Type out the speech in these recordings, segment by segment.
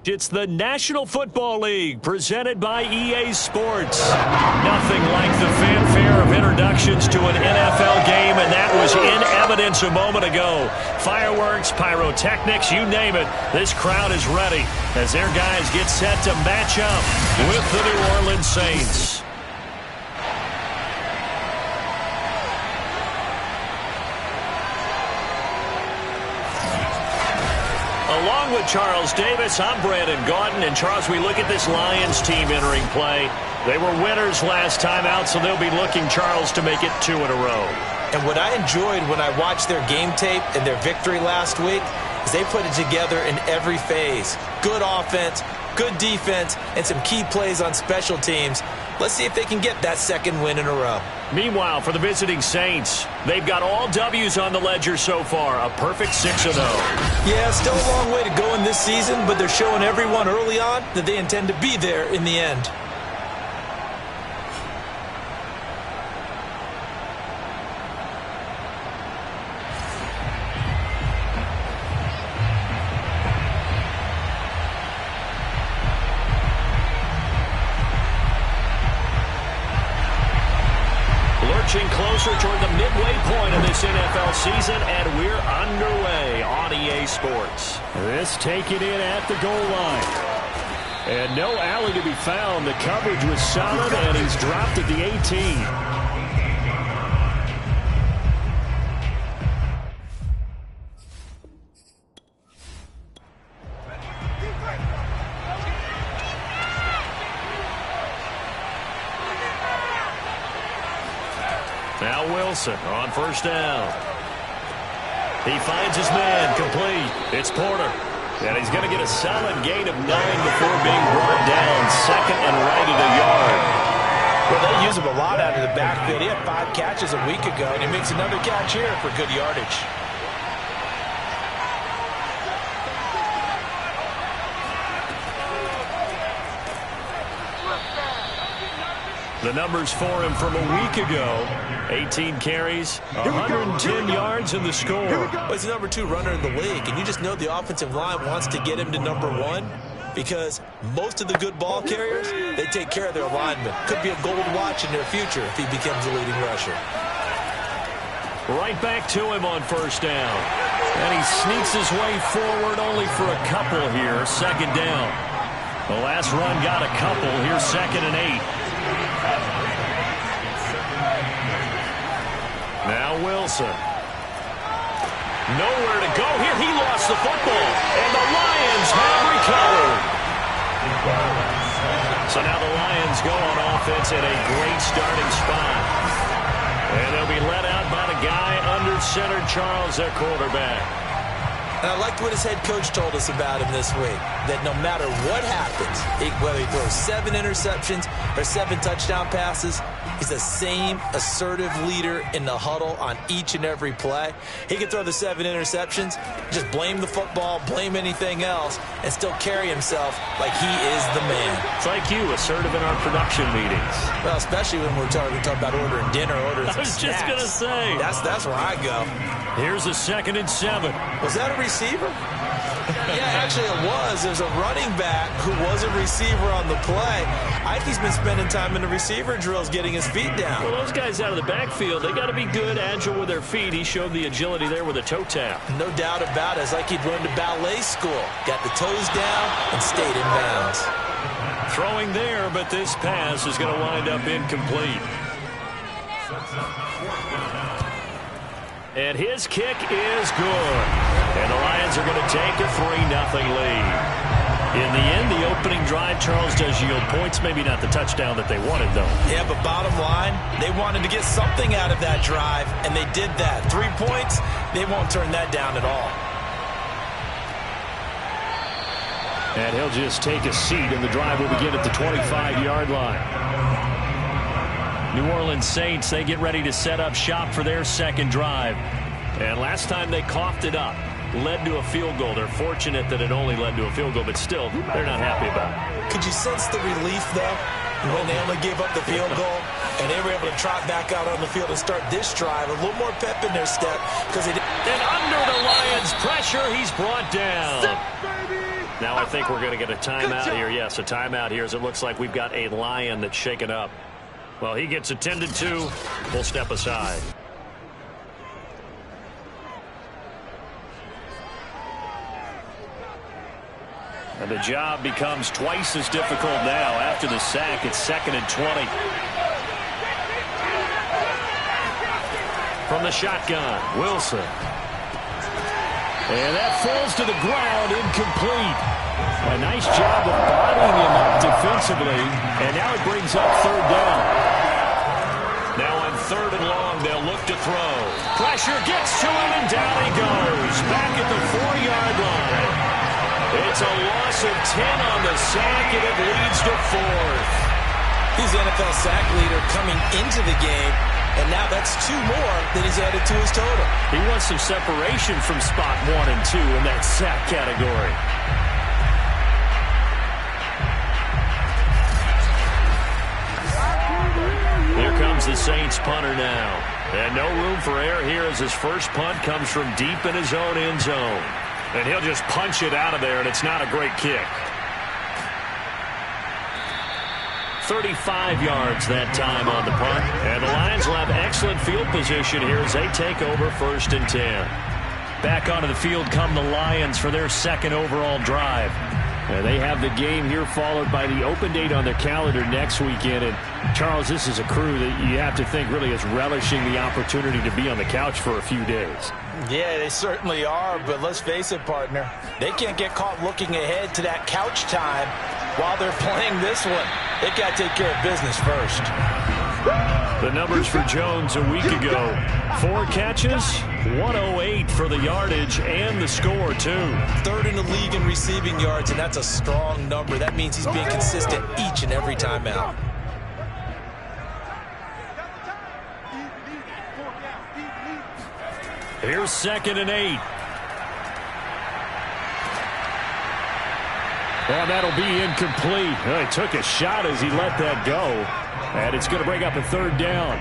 It's the National Football League presented by EA Sports. Nothing like the fanfare of introductions to an NFL game, and that was in evidence a moment ago. Fireworks, pyrotechnics, you name it. This crowd is ready as their guys get set to match up with the New Orleans Saints. Along with Charles Davis, I'm Brandon Gaudin. And Charles, we look at this Lions team entering play. They were winners last time out, so they'll be looking, Charles, to make it 2 in a row. And what I enjoyed when I watched their game tape and their victory last week is they put it together in every phase. Good offense, good defense, and some key plays on special teams. Let's see if they can get that second win in a row. Meanwhile, for the visiting Saints, they've got all W's on the ledger so far, a perfect 6-0. Yeah, still a long way to go in this season, but they're showing everyone early on that they intend to be there in the end. Closer toward the midway point of this NFL season, and we're underway on EA Sports. This taken in at the goal line. And no alley to be found. The coverage was solid, and he's dropped at the 18. Now Wilson on first down. He finds his man, complete. It's Porter. And he's going to get a solid gain of 9 before being brought down. Second and right at a yard. Well, they use him a lot out of the backfield. He had 5 catches a week ago, and he makes another catch here for good yardage. The numbers for him from a week ago. 18 carries, 110 yards in the score. Well, he's the number 2 runner in the league, and you just know the offensive line wants to get him to number 1 because most of the good ball carriers, they take care of their linemen. Could be a gold watch in their future if he becomes a leading rusher. Right back to him on first down. And he sneaks his way forward only for a couple here. Second down. The last run got a couple. Here's 2nd and 8. Now Wilson. Nowhere to go here. He lost the football. And the Lions have recovered. So now the Lions go on offense in a great starting spot. And they'll be let out by the guy under center, Charles, their quarterback. And I liked what his head coach told us about him this week, that no matter what happens, whether he throws 7 interceptions or 7 touchdown passes, he's the same assertive leader in the huddle on each and every play. He can throw the 7 interceptions, just blame the football, blame anything else, and still carry himself like he is the man. It's like you, assertive in our production meetings. Well, especially when we're talking about ordering dinner, ordering some snacks. I was just going to say. That's where I go. Here's a 2nd and 7. Was that a receiver? Yeah, actually it was. There's a running back who was a receiver on the play. I think he's been spending time in the receiver drills getting his feet down. Well, those guys out of the backfield, they got to be good, agile with their feet. He showed the agility there with a toe tap. No doubt about it. It's like he'd run to ballet school. Got the toes down and stayed in bounds. Throwing there, but this pass is going to wind up incomplete. And his kick is good. And the Lions are going to take a 3-0 lead. In the end, the opening drive, Charles, does yield points. Maybe not the touchdown that they wanted, though. Yeah, but bottom line, they wanted to get something out of that drive, and they did that. 3 points, they won't turn that down at all. And he'll just take a seat, and the drive will begin at the 25-yard line. New Orleans Saints, they get ready to set up shop for their second drive. And last time they coughed it up, led to a field goal. They're fortunate that it only led to a field goal, but still, they're not happy about it. Could you sense the relief, though? when they only gave up the field goal, and they were able to trot back out on the field and start this drive. A little more pep in their step because they did. And under the Lions' pressure, he's brought down. Now I think we're going to get a timeout here. Yes, a timeout here as it looks like we've got a Lion that's shaken up. Well, he gets attended to. We'll step aside. And the job becomes twice as difficult now. After the sack, it's 2nd and 20. From the shotgun, Wilson. And that falls to the ground, incomplete. A nice job of bodying him up defensively. And now it brings up 3rd down. Now on 3rd and long, they'll look to throw. Pressure gets to him, and down he goes. Back at the 4-yard line. It's a loss of 10 on the sack, and it leads to 4th. He's the NFL sack leader coming into the game, and now that's 2 more that he's added to his total. He wants some separation from spot 1 and 2 in that sack category. Here comes the Saints punter now. And no room for error here as his first punt comes from deep in his own end zone. And he'll just punch it out of there, and it's not a great kick. 35 yards that time on the punt. And the Lions will have excellent field position here as they take over 1st and 10. Back onto the field come the Lions for their 2nd overall drive. And they have the game here followed by the open date on their calendar next weekend. And, Charles, this is a crew that you have to think really is relishing the opportunity to be on the couch for a few days. Yeah, they certainly are, but let's face it, partner. They can't get caught looking ahead to that couch time while they're playing this one. They got to take care of business first. The numbers for Jones a week ago. 4 catches, 108 for the yardage, and the score, too. 3rd in the league in receiving yards, and that's a strong number. That means he's being consistent each and every time out. Here's 2nd and 8. Well, that'll be incomplete. Well, he took a shot as he let that go. And it's going to bring up a 3rd down.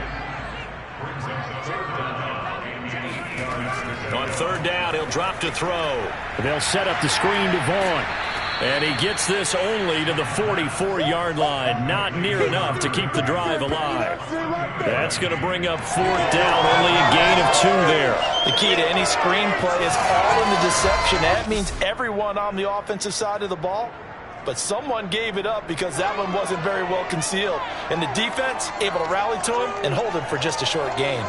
On 3rd down, he'll drop to throw. They'll set up the screen to Vaughn. And he gets this only to the 44-yard line. Not near enough to keep the drive alive. That's going to bring up 4th down. Only a gain of 2 there. The key to any screenplay is all in the deception. That means everyone on the offensive side of the ball. But someone gave it up because that one wasn't very well concealed. And the defense able to rally to him and hold him for just a short gain.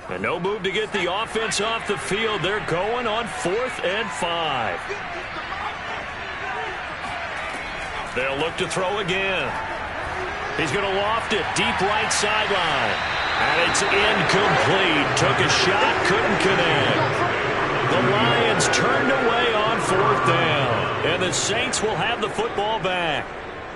And no move to get the offense off the field. They're going on 4th and 5. They'll look to throw again. He's going to loft it deep right sideline. And it's incomplete. Took a shot, couldn't connect. The Lions turned away on 4th down. And the Saints will have the football back.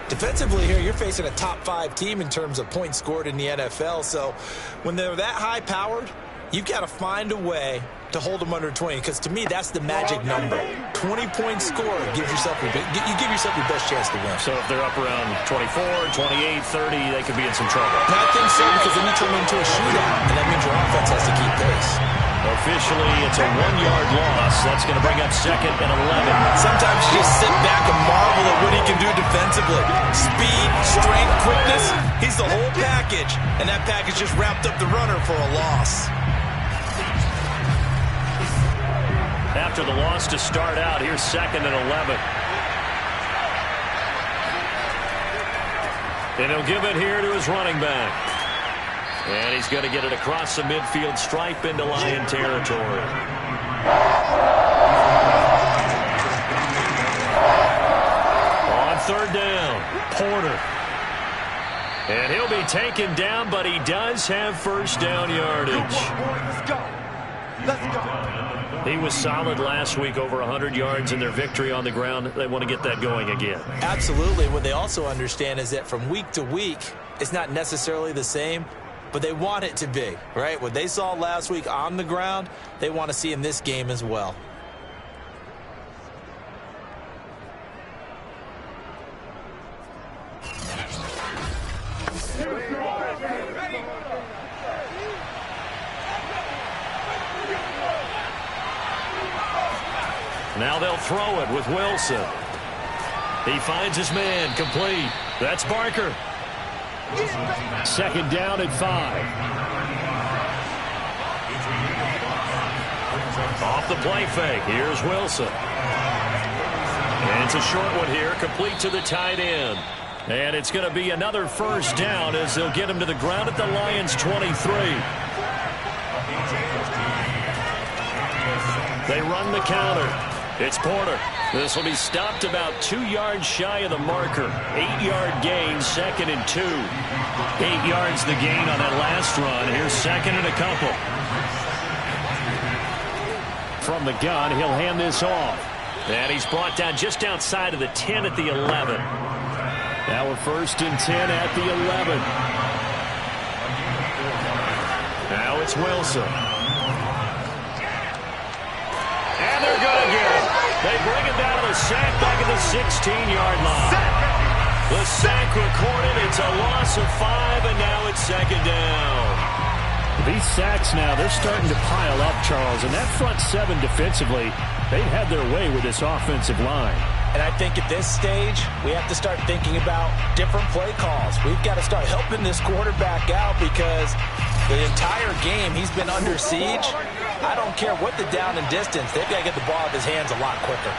Defensively here, you're facing a top 5 team in terms of points scored in the NFL. So when they're that high-powered, you've got to find a way to hold them under 20. Because to me, that's the magic number. 20-point score gives yourself you give yourself your best chance to win. So if they're up around 24, 28, 30, they could be in some trouble. And I think so, because then you turn into a shootout, and that means your offense has to keep pace. Officially, it's a 1-yard loss. That's going to bring up 2nd and 11. Sometimes you just sit back and marvel at what he can do defensively. Speed, strength, quickness. He's the whole package. And that package just wrapped up the runner for a loss. After the loss to start out, here's 2nd and 11. And he'll give it here to his running back. And he's going to get it across the midfield stripe into Lion territory. On 3rd down, Porter. And he'll be taken down, but he does have 1st down yardage. Let's go. Let's go. He was solid last week, over 100 yards in their victory on the ground. They want to get that going again. Absolutely. What they also understand is that from week to week, it's not necessarily the same, but they want it to be, right? What they saw last week on the ground, they want to see in this game as well. Now they'll throw it with Wilson. He finds his man, complete. That's Barker. Second down at 5. Off the play fake, here's Wilson. And it's a short one here, complete to the tight end. And it's going to be another first down as they'll get him to the ground at the Lions' 23. They run the counter. It's Porter. This will be stopped about 2 yards shy of the marker. 8-yard gain, 2nd and 2. 8 yards the gain on that last run. Here's 2nd and a couple. From the gun, he'll hand this off. And he's brought down just outside of the 10 at the 11. Now we're 1st and 10 at the 11. Now it's Wilson. And they're going to get it. They bring it down to the sack back at the 16-yard line. The sack recorded. It's a loss of 5, and now it's 2nd down. These sacks now, they're starting to pile up, Charles. And that front 7 defensively, they've had their way with this offensive line. And I think at this stage, we have to start thinking about different play calls. We've got to start helping this quarterback out because the entire game he's been under siege. I don't care what the down and distance. They've got to get the ball out of his hands a lot quicker.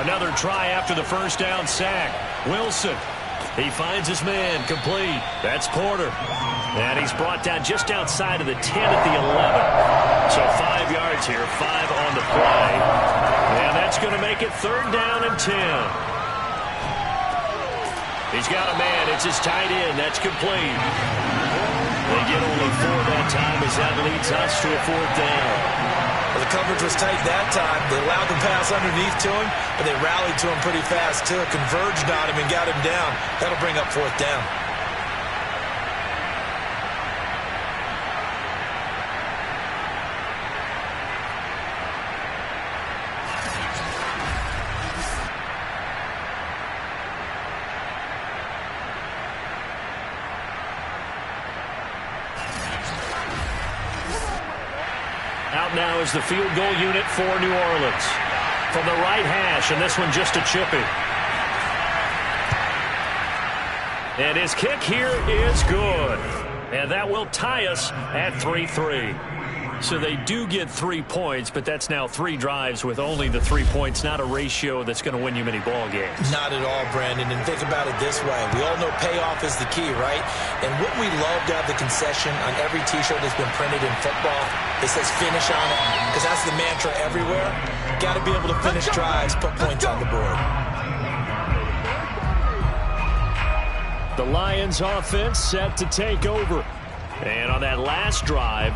Another try after the first down sack. Wilson. He finds his man, complete. That's Porter. And he's brought down just outside of the 10 at the 11. So 5 yards here, 5 on the play. And that's going to make it 3rd down and 10. He's got a man. It's his tight end. That's complete. They get only 4 that time as that leads us to a 4th down. Well, the coverage was tight that time. They allowed the pass underneath to him, but they rallied to him pretty fast, too. Converged on him and got him down. That'll bring up 4th down. Out now is the field goal unit for New Orleans. From the right hash, and this one just a chippy. And his kick here is good. And that will tie us at 3-3. So they do get 3 points, but that's now 3 drives with only the 3 points, not a ratio that's going to win you many ball games. Not at all, Brandon. And think about it this way. We all know payoff is the key, right? And wouldn't we love to have the concession on every T-shirt that's been printed in football? It says finish on it, because that's the mantra everywhere. Got to be able to finish drives, put points on the board. The Lions offense set to take over. And on that last drive,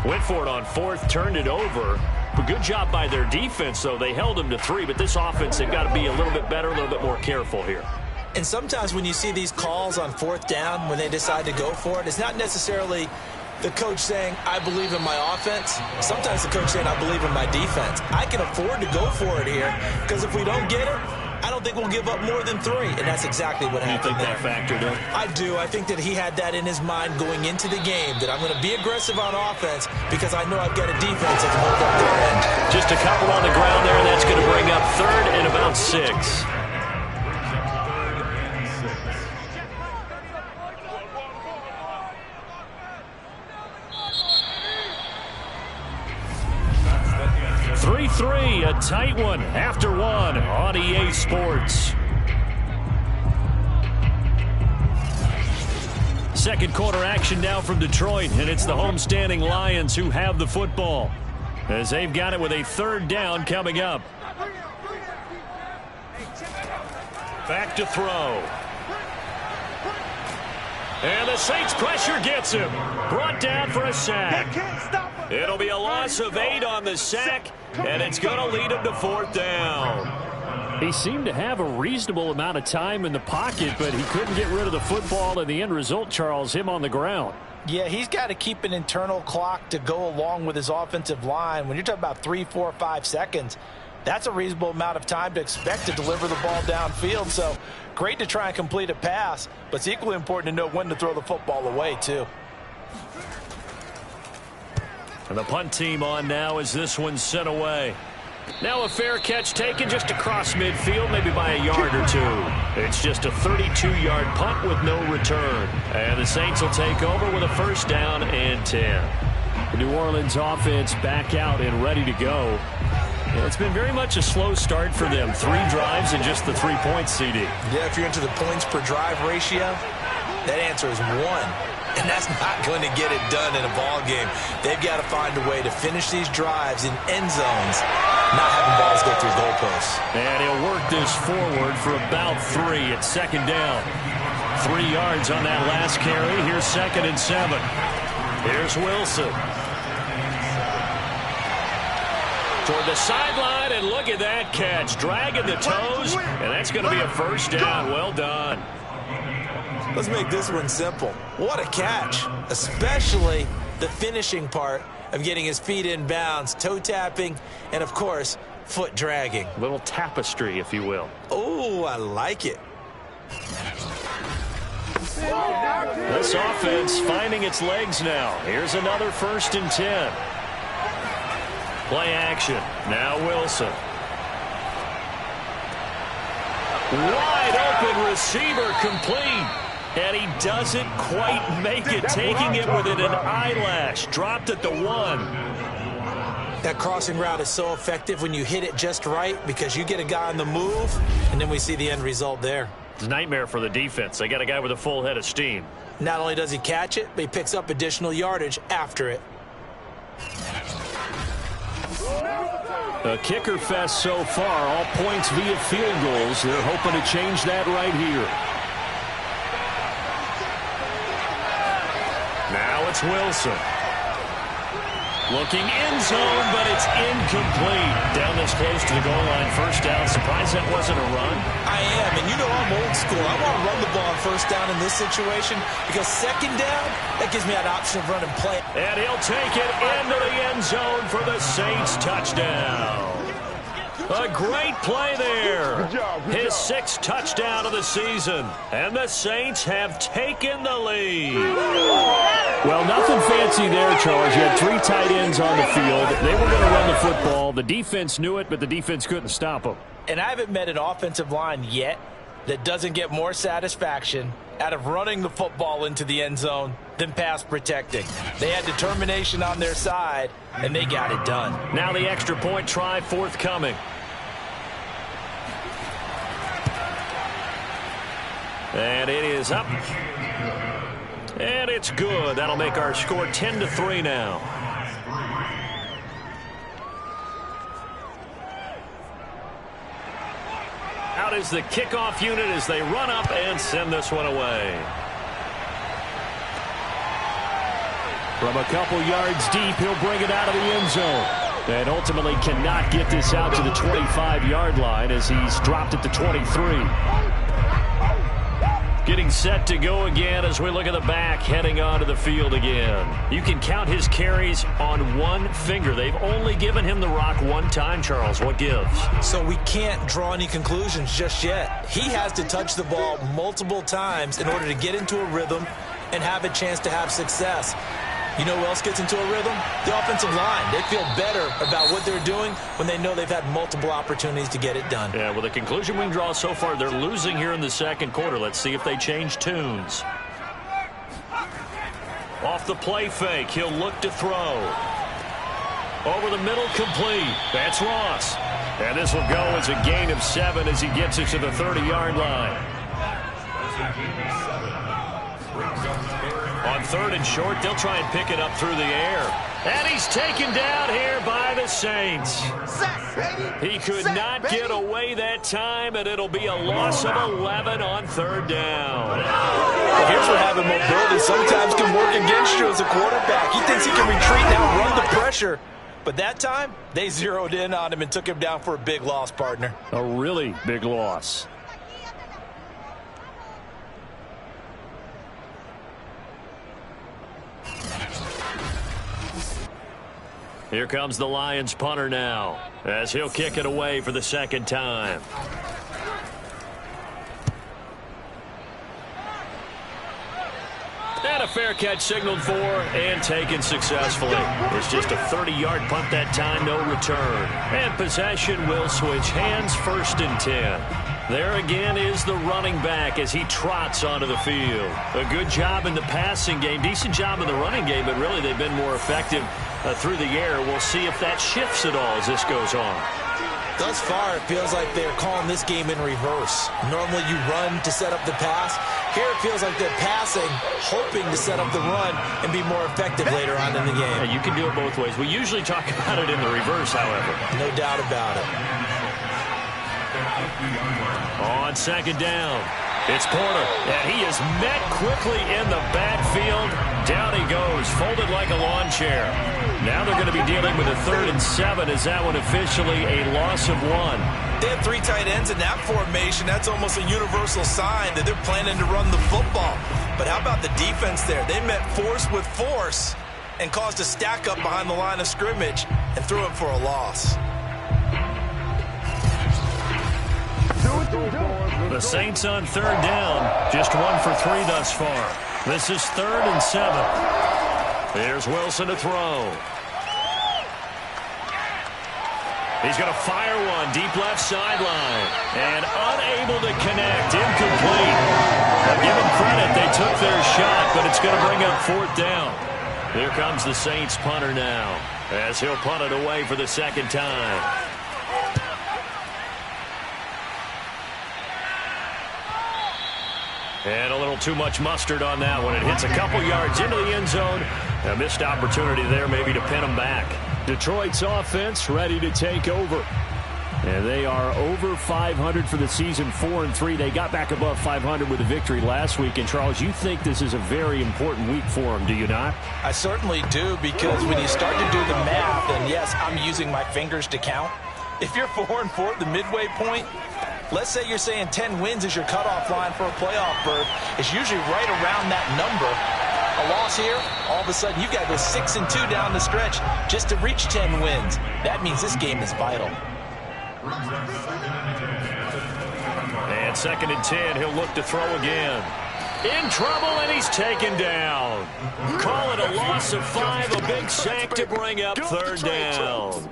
went for it on 4th, turned it over. But good job by their defense, though. They held them to 3, but this offense, they've got to be a little bit better, a little bit more careful here. And sometimes when you see these calls on 4th down, when they decide to go for it, it's not necessarily the coach saying, I believe in my offense. Sometimes the coach saying, I believe in my defense. I can afford to go for it here, because if we don't get it, I don't think we'll give up more than 3, and that's exactly what happened there. You think that factored in? I do. I think that he had that in his mind going into the game, that I'm going to be aggressive on offense because I know I've got a defense that can hold up their end. Just a couple on the ground there, and that's going to bring up 3rd and about 6. A tight one after 1 on EA Sports. Second quarter action now from Detroit, and it's the homestanding Lions who have the football as they've got it with a 3rd down coming up. Back to throw. And the Saints pressure gets him. Brought down for a sack. It'll be a loss of 8 on the sack, and it's going to lead him to 4th down. He seemed to have a reasonable amount of time in the pocket, but he couldn't get rid of the football, and the end result, Charles, him on the ground. Yeah, he's got to keep an internal clock to go along with his offensive line. When you're talking about 3, 4, 5 seconds, that's a reasonable amount of time to expect to deliver the ball downfield. So great to try and complete a pass, but it's equally important to know when to throw the football away, too. And the punt team on now as this one's sent away. Now a fair catch taken just across midfield, maybe by a yard or two. It's just a 32-yard punt with no return. And the Saints will take over with a first down and 10. The New Orleans offense back out and ready to go. It's been very much a slow start for them. 3 drives and just the 3 points, CD. Yeah, if you're into the points per drive ratio, that answer is 1. And that's not going to get it done in a ball game. They've got to find a way to finish these drives in end zones, not having balls go through goalposts. And he'll work this forward for about 3 at second down. 3 yards on that last carry. Here's 2nd and 7. Here's Wilson. Toward the sideline, and look at that catch. Dragging the toes, and that's going to be a first down. Well done. Let's make this one simple. What a catch, especially the finishing part of getting his feet in bounds, toe tapping, and, of course, foot dragging. A little tapestry, if you will. Oh, I like it. This offense finding its legs now. Here's another 1st and 10. Play action. Now Wilson. Wide open receiver complete. And he doesn't quite make it, taking it within an eyelash. Dropped at the 1. That crossing route is so effective when you hit it just right because you get a guy on the move, and then we see the end result there. It's a nightmare for the defense. They got a guy with a full head of steam. Not only does he catch it, but he picks up additional yardage after it. A kicker fest so far, all points via field goals. They're hoping to change that right here. Now it's Wilson. Looking end zone, but it's incomplete. Down this close to the goal line, first down. Surprised that wasn't a run? I am, and you know I'm old school. I want to run the ball on first down in this situation because second down, that gives me that option of run and play. And he'll take it into the end zone for the Saints touchdown. A great play there. His 6th touchdown of the season. And the Saints have taken the lead. Well, nothing fancy there, Charles. You had 3 tight ends on the field. They were going to run the football. The defense knew it, but the defense couldn't stop them. And I haven't met an offensive line yet that doesn't get more satisfaction out of running the football into the end zone than pass protecting. They had determination on their side, and they got it done. Now the extra point try forthcoming. And it is up. And it's good. That'll make our score 10-3 now. Out is the kickoff unit as they run up and send this one away. From a couple yards deep, he'll bring it out of the end zone. And ultimately cannot get this out to the 25-yard line as he's dropped at the 23. Getting set to go again as we look at the back, heading onto the field again. You can count his carries on one finger. They've only given him the rock one time, Charles. What gives? So we can't draw any conclusions just yet. He has to touch the ball multiple times in order to get into a rhythm and have a chance to have success. You know who else gets into a rhythm? The offensive line. They feel better about what they're doing when they know they've had multiple opportunities to get it done. Yeah, well, the conclusion we can draw so far, they're losing here in the second quarter. Let's see if they change tunes. Off the play fake, he'll look to throw. Over the middle, complete. That's Ross. And this will go as a gain of 7 as he gets it to the 30-yard line. On 3rd and short, they'll try and pick it up through the air. And he's taken down here by the Saints. He could not get away that time, and it'll be a loss of 11 on 3rd down. Well, here's what having mobility sometimes can work against you as a quarterback. He thinks he can retreat now, run the pressure. But that time, they zeroed in on him and took him down for a big loss, partner. A really big loss. Here comes the Lions punter now as he'll kick it away for the 2nd time. And a fair catch signaled for and taken successfully. It's just a 30-yard punt that time, no return. And possession will switch hands, 1st and 10. There again is the running back as he trots onto the field. A good job in the passing game, decent job in the running game, but really they've been more effective through the air. We'll see if that shifts at all as this goes on. Thus far, it feels like they're calling this game in reverse. Normally you run to set up the pass. Here it feels like they're passing, hoping to set up the run and be more effective later on in the game. Yeah, you can do it both ways. We usually talk about it in the reverse, however. No doubt about it. On 2nd down, it's Porter, and he is met quickly in the backfield. Down he goes, folded like a lawn chair. Now they're going to be dealing with a 3rd and 7. Is that one officially a loss of 1? They have 3 tight ends in that formation. That's almost a universal sign that they're planning to run the football. But how about the defense there? They met force with force and caused a stack up behind the line of scrimmage and threw him for a loss. The Saints on 3rd down, just 1 for 3 thus far. This is 3rd and 7. Here's Wilson to throw. He's going to fire one deep left sideline and unable to connect, incomplete. Now give them credit, they took their shot, but it's going to bring up 4th down. Here comes the Saints punter now as he'll punt it away for the 2nd time. And a little too much mustard on that one. It hits a couple yards into the end zone. A missed opportunity there maybe to pin them back. Detroit's offense ready to take over. And they are over 500 for the season, 4-3. They got back above 500 with a victory last week. And, Charles, you think this is a very important week for them, do you not? I certainly do, because when you start to do the math, and yes, I'm using my fingers to count. If you're 4-4 at the midway point, let's say you're saying 10 wins is your cutoff line for a playoff berth. It's usually right around that number. A loss here, all of a sudden you've got to go 6-2 down the stretch just to reach 10 wins. That means this game is vital. And 2nd and 10, he'll look to throw again. In trouble, and he's taken down. Call it a loss of 5, a big sack to bring up 3rd down.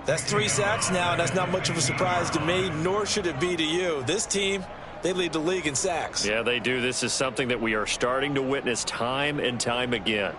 That's 3 sacks now, and that's not much of a surprise to me, nor should it be to you. This team, they lead the league in sacks. Yeah, they do. This is something that we are starting to witness time and time again.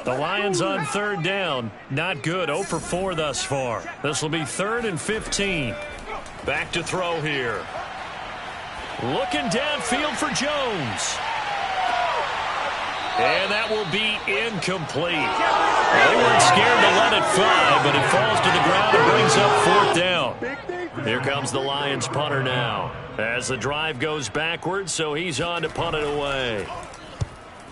The Lions on 3rd down. Not good. 0 for 4 thus far. This will be 3rd and 15. Back to throw here. Looking downfield for Jones. And that will be incomplete. They weren't scared to let it fly, but it falls to the ground and brings up 4th down. Here comes the Lions punter now as the drive goes backwards, so he's on to punt it away.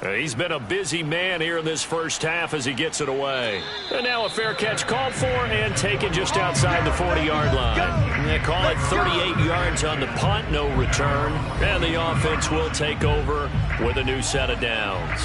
He's been a busy man here in this first half as he gets it away. And now a fair catch called for and taken just outside the 40-yard line. They call it 38 yards on the punt, no return. And the offense will take over with a new set of downs.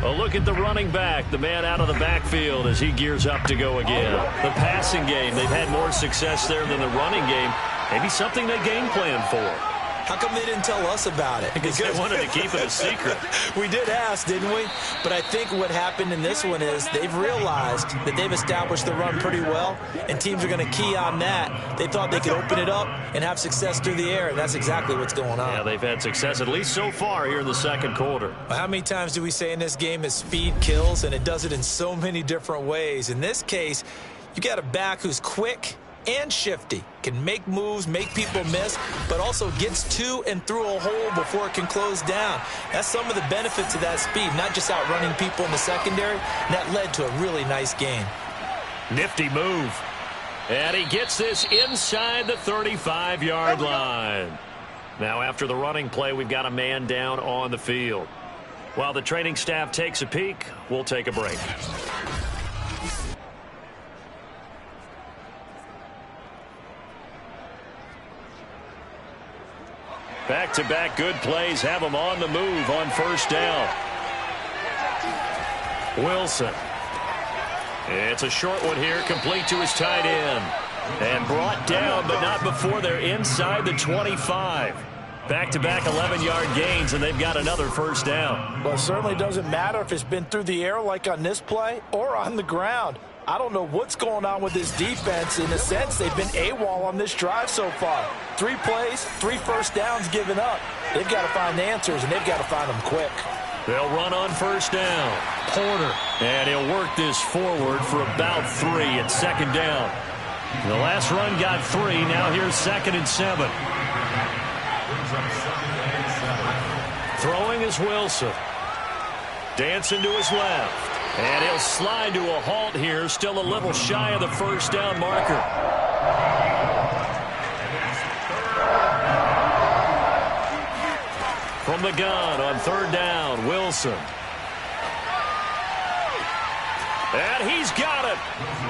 A look at the running back, the man out of the backfield as he gears up to go again. The passing game, they've had more success there than the running game. Maybe something they game plan for. How come they didn't tell us about it? Because they wanted to keep it a secret. We did ask, didn't we? But I think what happened in this one is they've realized that they've established the run pretty well, and teams are going to key on that. They thought they could open it up and have success through the air, and that's exactly what's going on. Yeah, they've had success, at least so far here in the second quarter. Well, how many times do we say in this game that speed kills, and it does it in so many different ways? In this case, you got a back who's quick and shifty, can make moves, make people miss, but also gets to and through a hole before it can close down. That's some of the benefits of that speed, not just outrunning people in the secondary, and that led to a really nice game. Nifty move. And he gets this inside the 35-yard line. Now after the running play, we've got a man down on the field. While the training staff takes a peek, we'll take a break. Back-to-back good plays have them on the move on first down. Wilson. It's a short one here, complete to his tight end. And brought down, but not before they're inside the 25. Back-to-back 11-yard gains, and they've got another first down. Well, it certainly doesn't matter if it's been through the air like on this play or on the ground. I don't know what's going on with this defense. In a sense, they've been AWOL on this drive so far. 3 plays, 3 first downs given up. They've got to find answers, and they've got to find them quick. They'll run on first down. Porter. And he'll work this forward for about 3 at second down. The last run got 3. Now here's 2nd and 7. Throwing is Wilson. Dancing to his left. And he'll slide to a halt here. Still a little shy of the first down marker. From the gun on 3rd down, Wilson. And he's got it.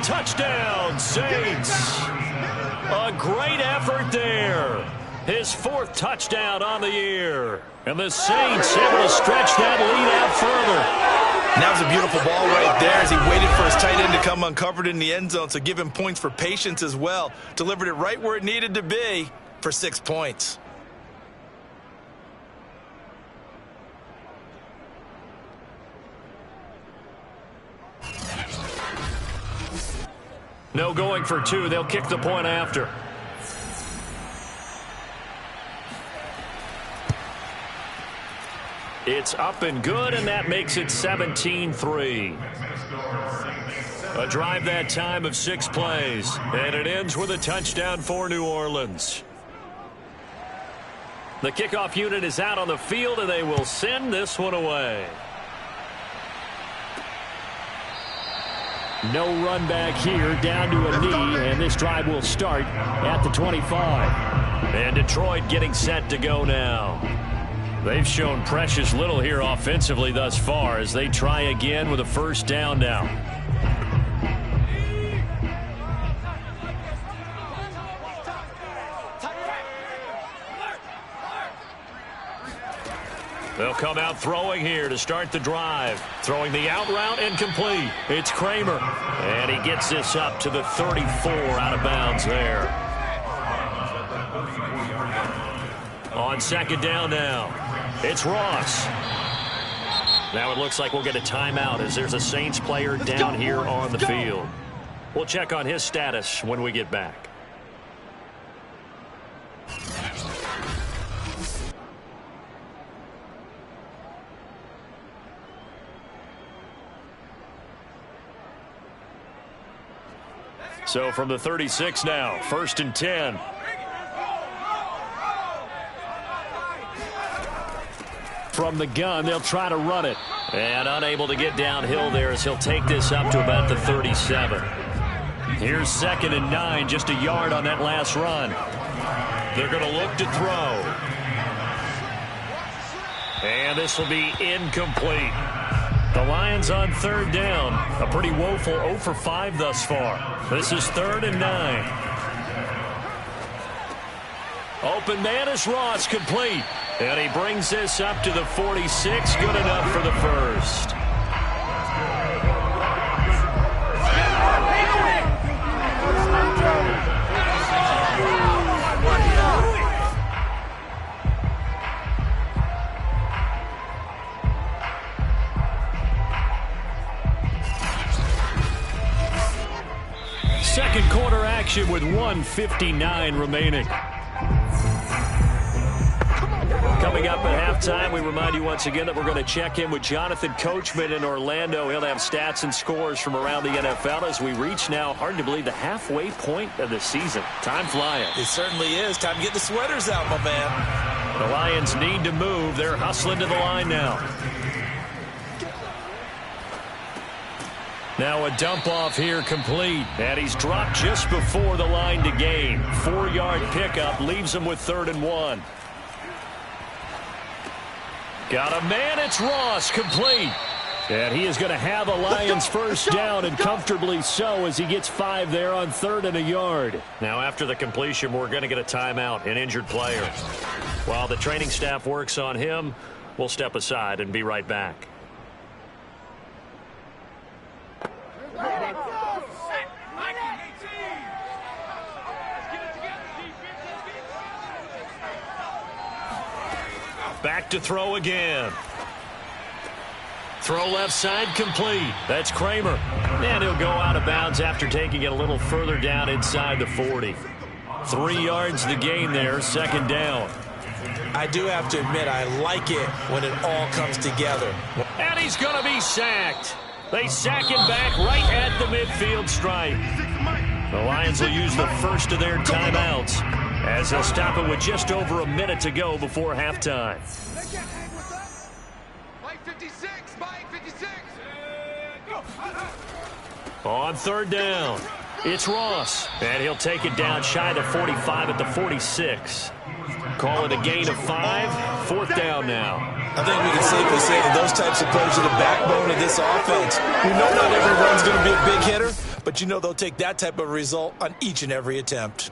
Touchdown, Saints. A great effort there. His 4th touchdown on the year. And the Saints able to stretch that lead out further. That was a beautiful ball right there as he waited for his tight end to come uncovered in the end zone, so give him points for patience as well. Delivered it right where it needed to be for 6 points. No going for 2. They'll kick the point after. It's up and good, and that makes it 17-3. A drive that time of 6 plays, and it ends with a touchdown for New Orleans. The kickoff unit is out on the field, and they will send this one away. No run back here, down to a knee, and this drive will start at the 25. And Detroit getting set to go now. They've shown precious little here offensively thus far as they try again with a first down now. They'll come out throwing here to start the drive. Throwing the out route incomplete. It's Kramer. And he gets this up to the 34 out of bounds there. On 2nd down now. It's Ross. Now it looks like we'll get a timeout as there's a Saints player down here on the field. We'll check on his status when we get back. So from the 36 now, 1st and 10. From the gun, they'll try to run it. And unable to get downhill there as he'll take this up to about the 37. Here's 2nd and 9, just a yard on that last run. They're going to look to throw. And this will be incomplete. The Lions on 3rd down. A pretty woeful 0 for 5 thus far. This is 3rd and 9. Open man is Ross, complete. And he brings this up to the 46. Good enough for the first. Second quarter action with 1:59 remaining. Coming up at halftime, we remind you once again that we're going to check in with Jonathan Coachman in Orlando. He'll have stats and scores from around the NFL as we reach now, hard to believe, the halfway point of the season. Time flying. It certainly is. Time to get the sweaters out, my man. The Lions need to move. They're hustling to the line now. Now a dump off here complete. And he's dropped just before the line to gain. 4-yard pickup leaves him with 3rd and 1. Got a man, it's Ross, complete. And he is going to have a Lions first down, and comfortably so, as he gets 5 there on 3rd and a yard. Now after the completion, we're going to get a timeout, an injured player. While the training staff works on him, we'll step aside and be right back. Back to throw again. Throw left side complete. That's Kramer. And he'll go out of bounds after taking it a little further down inside the 40. 3 yards the gain there, second down. I do have to admit, I like it when it all comes together. And he's going to be sacked. They sack him back right at the midfield stripe. The Lions will use the first of their timeouts as they'll stop it with just over a minute to go before halftime. On third down, it's Ross, and he'll take it down shy of the 45 at the 46. Call it a gain of 5, fourth down now. I think we can safely say that those types of plays are the backbone of this offense. We know not every run's going to be a big hitter, but you know they'll take that type of result on each and every attempt.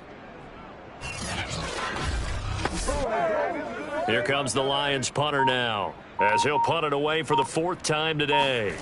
Here comes the Lions punter now, as he'll punt it away for the 4th time today.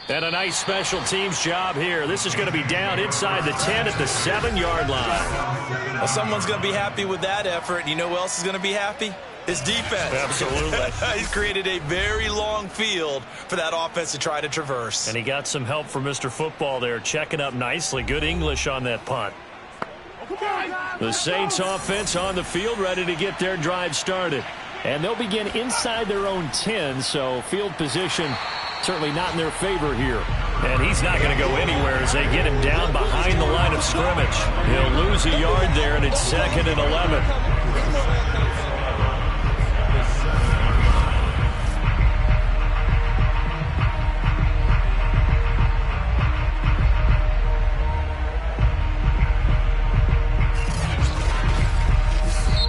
And a nice special teams job here. This is going to be down inside the 10 at the 7-yard line. Well, someone's going to be happy with that effort. You know who else is going to be happy? His defense. Absolutely. He's created a very long field for that offense to try to traverse. And he got some help from Mr. Football there, checking up nicely. Good English on that punt. The Saints offense on the field, ready to get their drive started. And they'll begin inside their own 10, so field position certainly not in their favor here. And he's not going to go anywhere as they get him down behind the line of scrimmage. He'll lose a yard there, and it's 2nd and 11.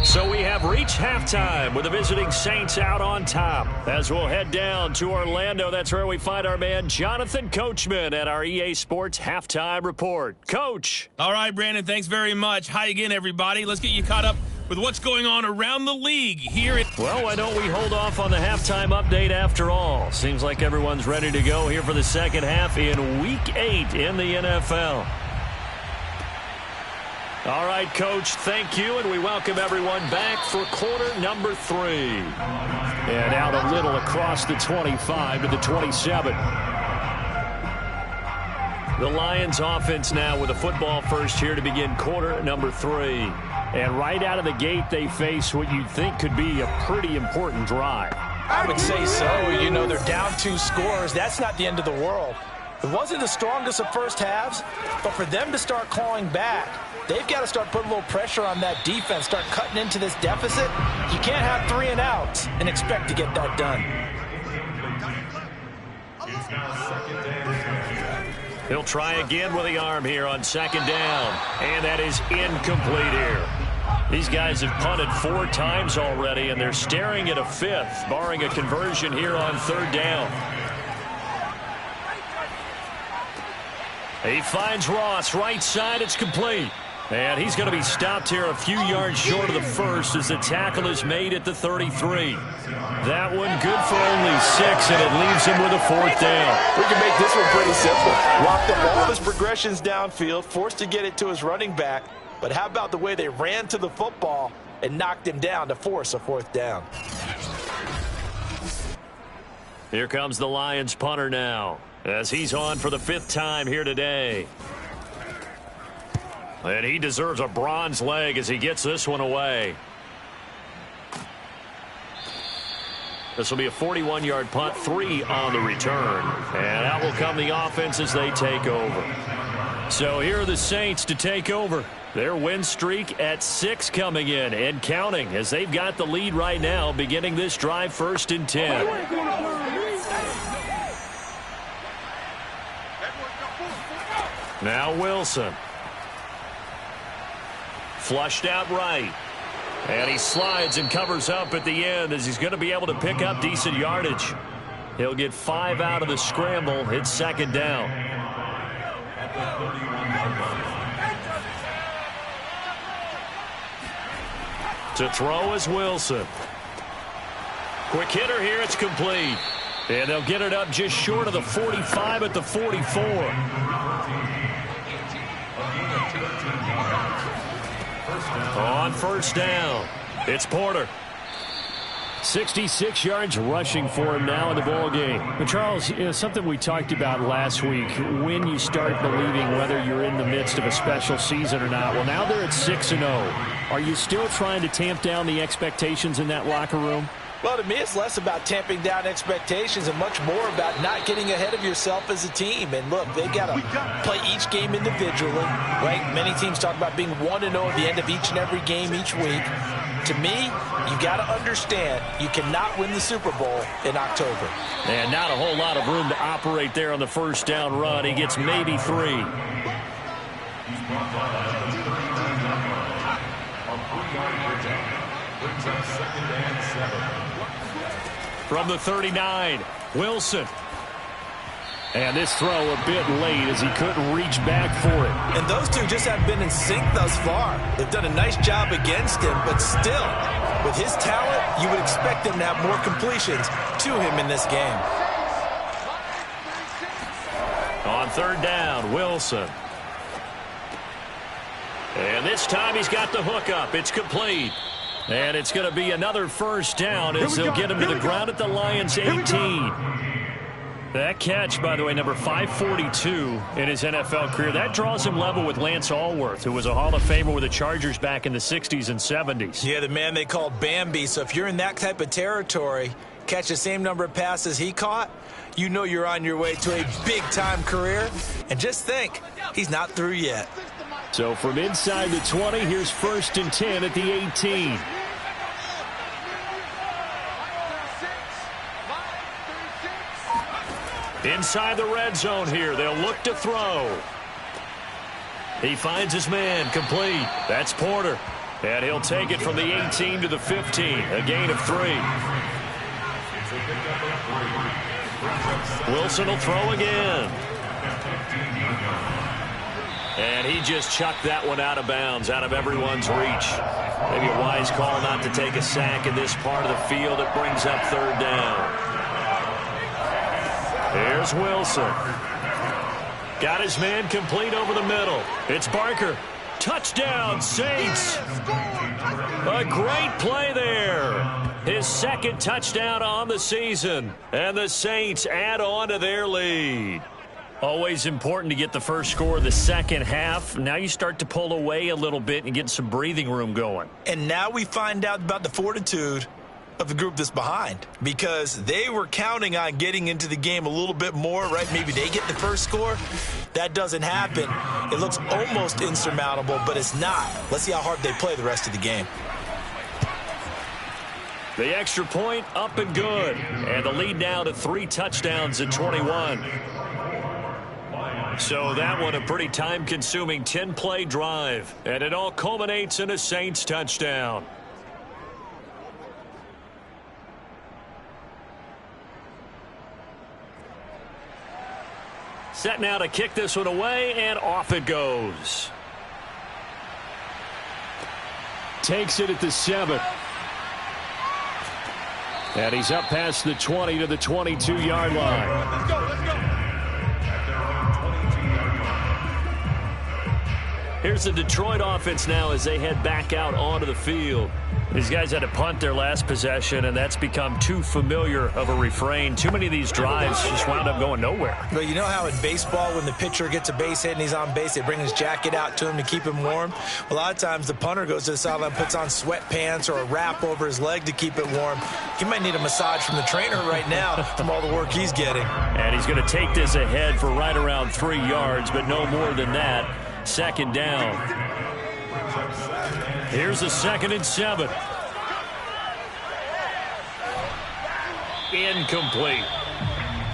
So we have reached halftime with the visiting Saints out on top. As we'll head down to Orlando, that's where we find our man Jonathan Coachman at our EA Sports Halftime Report. Coach. All right, Brandon, thanks very much. Hi again, everybody. Let's get you caught up with what's going on around the league here. Well, why don't we hold off on the halftime update after all? Seems like everyone's ready to go here for the second half in Week 8 in the NFL. All right, Coach, thank you, and we welcome everyone back for quarter number 3. And out a little across the 25 to the 27. The Lions offense now with a football first here to begin quarter number 3. And right out of the gate, they face what you'd think could be a pretty important drive. I would say so. You know, they're down 2 scores. That's not the end of the world. It wasn't the strongest of first halves, but for them to start clawing back, they've got to start putting a little pressure on that defense, start cutting into this deficit. You can't have 3 and outs and expect to get that done. He'll try again with the arm here on 2nd down, and that is incomplete here. These guys have punted 4 times already, and they're staring at a 5th, barring a conversion here on 3rd down. He finds Ross, right side, it's complete. And he's going to be stopped here a few yards short of the first as the tackle is made at the 33. That one good for only 6, and it leaves him with a 4th down. We can make this one pretty simple. Locked up all his progressions downfield, forced to get it to his running back. But how about the way they ran to the football and knocked him down to force a 4th down? Here comes the Lions punter now, as he's on for the 5th time here today. And he deserves a bronze leg as he gets this one away. This will be a 41-yard punt, 3 on the return. And out will come the offense as they take over. So here are the Saints to take over. Their win streak at 6 coming in and counting as they've got the lead right now, beginning this drive 1st and 10. Now Wilson. Flushed out right. And he slides and covers up at the end as he's going to be able to pick up decent yardage. He'll get 5 out of the scramble. It's 2nd down. To throw is Wilson. Quick hitter here. It's complete. And they'll get it up just short of the 45 at the 44. On first down, it's Porter. 66 yards rushing for him now in the ball game. But Charles, something we talked about last week, when you start believing whether you're in the midst of a special season or not. Well, now they're at 6-0. Are you still trying to tamp down the expectations in that locker room? Well, to me, it's less about tamping down expectations and much more about not getting ahead of yourself as a team. And look, they got to play each game individually, right? Many teams talk about being 1-0 at the end of each and every game each week. To me, you got to understand you cannot win the Super Bowl in October. And not a whole lot of room to operate there on the first down run. He gets maybe 3. From the 39, Wilson. And this throw a bit late as he couldn't reach back for it. And those two just have been in sync thus far. They've done a nice job against him, but still, with his talent, you would expect him to have more completions to him in this game. On third down, Wilson. And this time he's got the hook up. It's complete. And it's going to be another first down as they'll get him to the ground at the Lions' 18. That catch, by the way, number 542 in his NFL career. That draws him level with Lance Allworth, who was a Hall of Famer with the Chargers back in the 60s and 70s. Yeah, the man they called Bambi. So if you're in that type of territory, catch the same number of passes he caught, you know you're on your way to a big-time career. And just think, he's not through yet. So from inside the 20, here's 1st and 10 at the 18. Inside the red zone here. They'll look to throw. He finds his man complete. That's Porter. And he'll take it from the 18 to the 15. A gain of 3. Wilson will throw again. And he just chucked that one out of bounds, out of everyone's reach. Maybe a wise call not to take a sack in this part of the field. It brings up third down. Here's Wilson. Got his man complete over the middle. It's Barker. Touchdown, Saints. A great play there. His second touchdown on the season. And the Saints add on to their lead. Always important to get the first score of the second half. Now you start to pull away a little bit and get some breathing room going. And now we find out about the fortitude of the group that's behind, because they were counting on getting into the game a little bit more, right? Maybe they get the first score. That doesn't happen. It looks almost insurmountable, but it's not. Let's see how hard they play the rest of the game. The extra point up and good. And the lead now to 3 touchdowns at 21. So that one a pretty time-consuming 10-play drive. And it all culminates in a Saints touchdown. Set now to kick this one away, and off it goes. Takes it at the 7. And he's up past the 20 to the 22-yard line. Let's go, let's go. Here's the Detroit offense now as they head back out onto the field. These guys had to punt their last possession, and that's become too familiar of a refrain. Too many of these drives just wound up going nowhere. But you know how in baseball, when the pitcher gets a base hit and he's on base, they bring his jacket out to him to keep him warm? A lot of times the punter goes to the sideline, puts on sweatpants or a wrap over his leg to keep it warm. He might need a massage from the trainer right now from all the work he's getting. And he's going to take this ahead for right around 3 yards, but no more than that. Second down. Here's a 2nd and 7. Incomplete.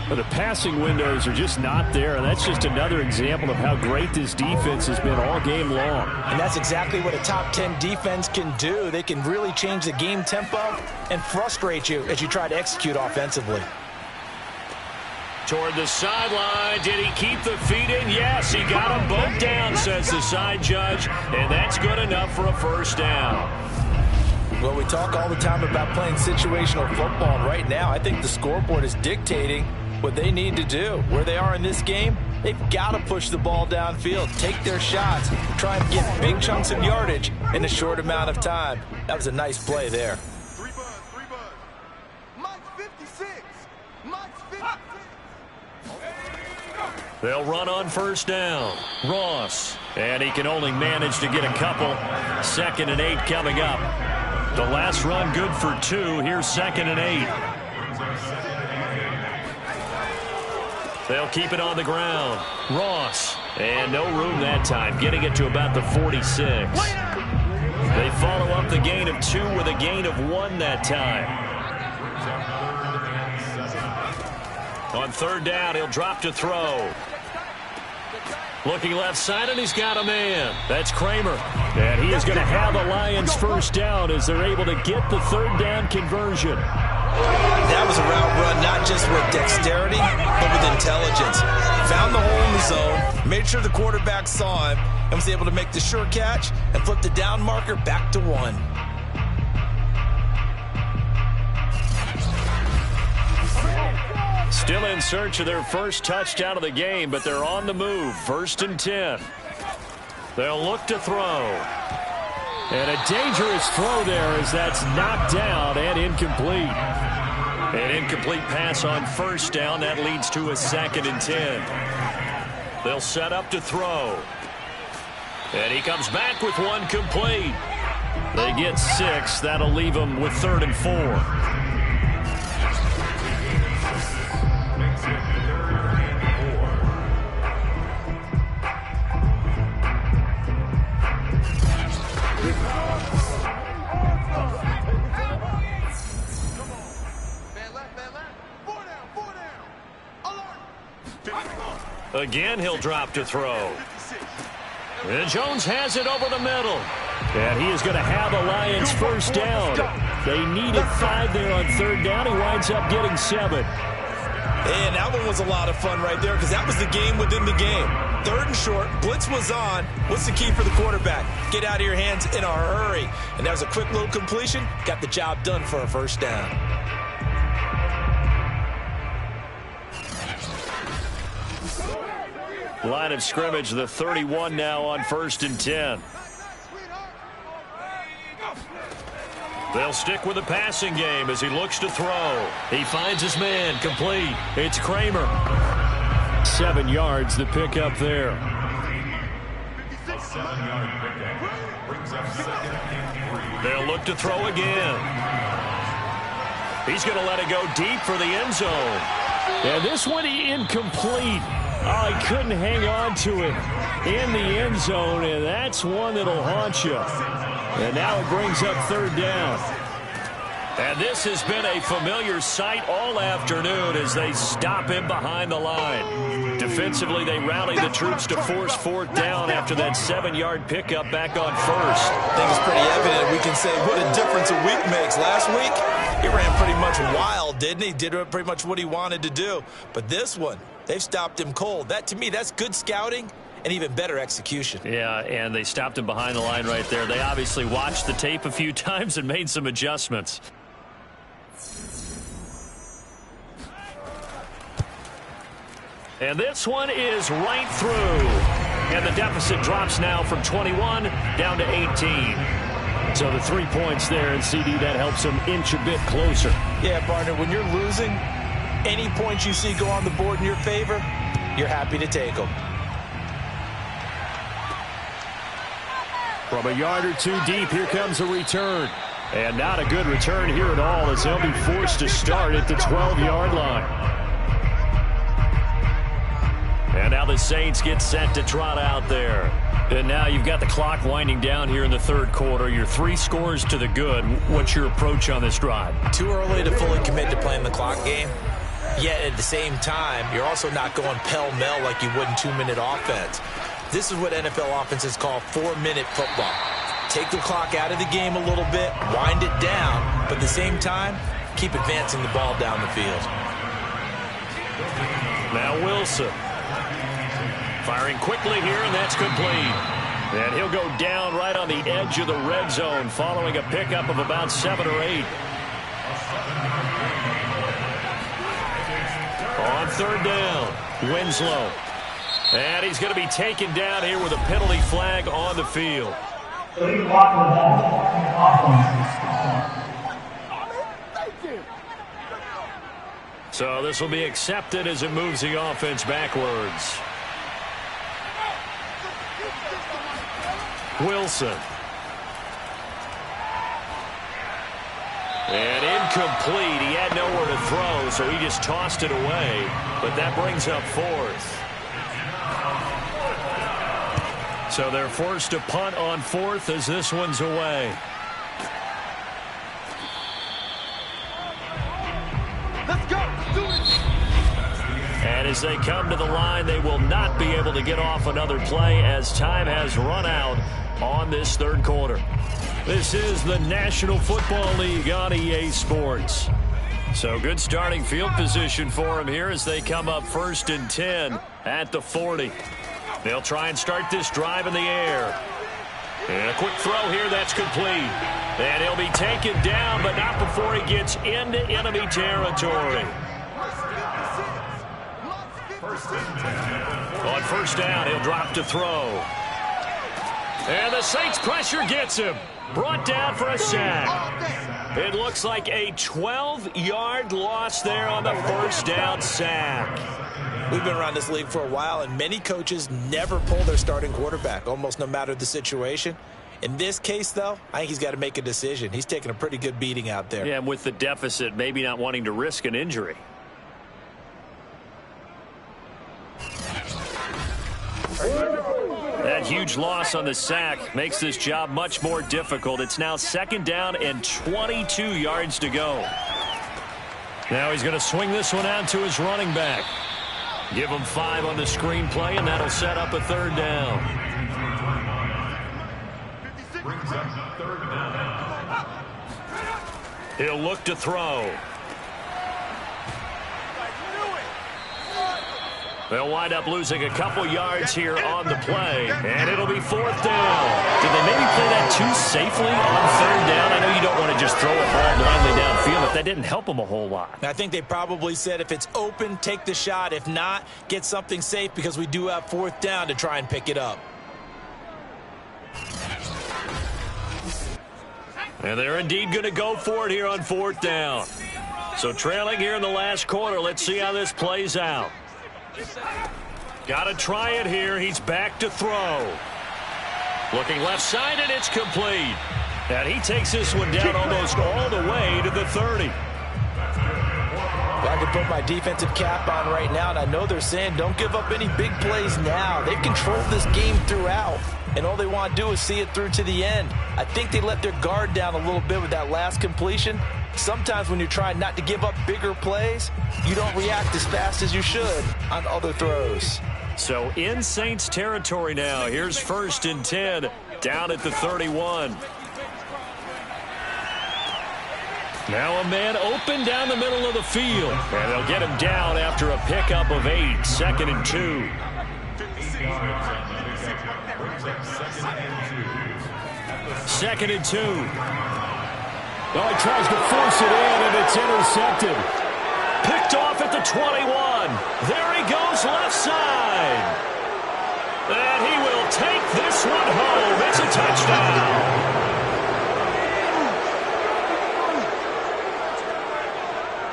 Well, the passing windows are just not there, and that's just another example of how great this defense has been all game long. And that's exactly what a top 10 defense can do. They can really change the game tempo and frustrate you as you try to execute offensively. Toward the sideline. Did he keep the feet in? Yes, he got them both down, says the side judge. And that's good enough for a first down. Well, we talk all the time about playing situational football, and right now I think the scoreboard is dictating what they need to do. Where they are in this game, they've got to push the ball downfield, take their shots, try and get big chunks of yardage in a short amount of time. That was a nice play there. 3 buzz, 3 buzz. Mike's 56. Mike's 56. They'll run on first down. Ross. And he can only manage to get a couple. 2nd and 8 coming up. The last run good for 2. Here's 2nd and 8. They'll keep it on the ground. Ross. And no room that time. Getting it to about the 46. They follow up the gain of 2 with a gain of 1 that time. On 3rd down, he'll drop to throw. Looking left side, and he's got a man. That's Kramer. And he is going to have the Lions first down as they're able to get the 3rd down conversion. That was a route run not just with dexterity, but with intelligence. Found the hole in the zone, made sure the quarterback saw him, and was able to make the sure catch and flip the down marker back to 1. Still in search of their first touchdown of the game, but they're on the move. 1st and 10. They'll look to throw. And a dangerous throw there as that's knocked down and incomplete. An incomplete pass on 1st down. That leads to a 2nd and 10. They'll set up to throw. And he comes back with 1 complete. They get 6. That'll leave them with 3rd and 4. Again, he'll drop to throw. And Jones has it over the middle. And he is going to have the Lions first down. They needed 5 there on 3rd down. He winds up getting 7. And that one was a lot of fun right there because that was the game within the game. 3rd and short, blitz was on. What's the key for the quarterback? Get out of your hands in a hurry. And that was a quick little completion. Got the job done for a first down. Line of scrimmage, the 31 now on 1st and 10. They'll stick with the passing game as he looks to throw. He finds his man, complete. It's Kramer. 7 yards, the pickup there. They'll look to throw again. He's going to let it go deep for the end zone. And this one incomplete. Oh, he couldn't hang on to it in the end zone, and that's one that'll haunt you. And now it brings up 3rd down. And this has been a familiar sight all afternoon as they stop him behind the line. Defensively, they rally the troops to force 4th down after that 7-yard pickup back on 1st. I think it's pretty evident. We can say what a difference a week makes. Last week, he ran pretty much wild, didn't he? Did pretty much what he wanted to do. But this one, they've stopped him cold. That, to me, that's good scouting and even better execution. Yeah, and they stopped him behind the line right there. They obviously watched the tape a few times and made some adjustments. And this one is right through. And the deficit drops now from 21 down to 18. So the 3 points there, and CD, that helps them inch a bit closer. Yeah, partner, when you're losing, any points you see go on the board in your favor, you're happy to take them. From a yard or 2 deep, here comes a return. And not a good return here at all as they'll be forced to start at the 12-yard line. And now the Saints get set to trot out there. And now you've got the clock winding down here in the 3rd quarter. You're 3 scores to the good. What's your approach on this drive? Too early to fully commit to playing the clock game. Yet at the same time, you're also not going pell-mell like you would in 2-minute offense. This is what NFL offenses call 4-minute football. Take the clock out of the game a little bit, wind it down, but at the same time, keep advancing the ball down the field. Now Wilson. Firing quickly here, and that's complete. And he'll go down right on the edge of the red zone following a pickup of about 7 or 8. On third down, Winslow. And he's going to be taken down here with a penalty flag on the field. So this will be accepted as it moves the offense backwards. Wilson. And incomplete. He had nowhere to throw, so he just tossed it away. But that brings up 4th. So they're forced to punt on 4th as this one's away. Let's go. Do it. And as they come to the line, they will not be able to get off another play as time has run out on this third quarter. This is the National Football League on EA Sports. So good starting field position for them here as they come up 1st and 10 at the 40. They'll try and start this drive in the air. And a quick throw here that's complete. And he'll be taken down, but not before he gets into enemy territory. On first down, he'll drop to throw. And the Saints pressure gets him. Brought down for a sack. It looks like a 12-yard loss there on the first down sack. We've been around this league for a while, and many coaches never pull their starting quarterback, almost no matter the situation. In this case, though, I think he's got to make a decision. He's taking a pretty good beating out there. Yeah, and with the deficit, maybe not wanting to risk an injury. That huge loss on the sack makes this job much more difficult. It's now 2nd down and 22 yards to go. Now he's going to swing this one out to his running back. Give him 5 on the screenplay, and that'll set up a 3rd down. He'll look to throw. They'll wind up losing a couple yards here on the play, and it'll be 4th down. Did they maybe play that too safely on 3rd down? I know you don't want to just throw a ball blindly downfield, but that didn't help them a whole lot. I think they probably said if it's open, take the shot. If not, get something safe because we do have 4th down to try and pick it up. And they're indeed going to go for it here on 4th down. So trailing here in the last quarter, let's see how this plays out. Got to try it here. He's back to throw. Looking left side, and it's complete. And he takes this one down almost all the way to the 30. I can put my defensive cap on right now, and I know they're saying don't give up any big plays now. They've controlled this game throughout, and all they want to do is see it through to the end. I think they let their guard down a little bit with that last completion. Sometimes when you're trying not to give up bigger plays, you don't react as fast as you should on other throws. So in Saints territory now. Here's 1st and 10 down at the 31. Now a man open down the middle of the field. And they'll get him down after a pickup of 8. 2nd and 2. Second and 2. Well, he tries to force it in, and it's intercepted. Picked off at the 21. There he goes left side. And he will take this one home. It's a touchdown.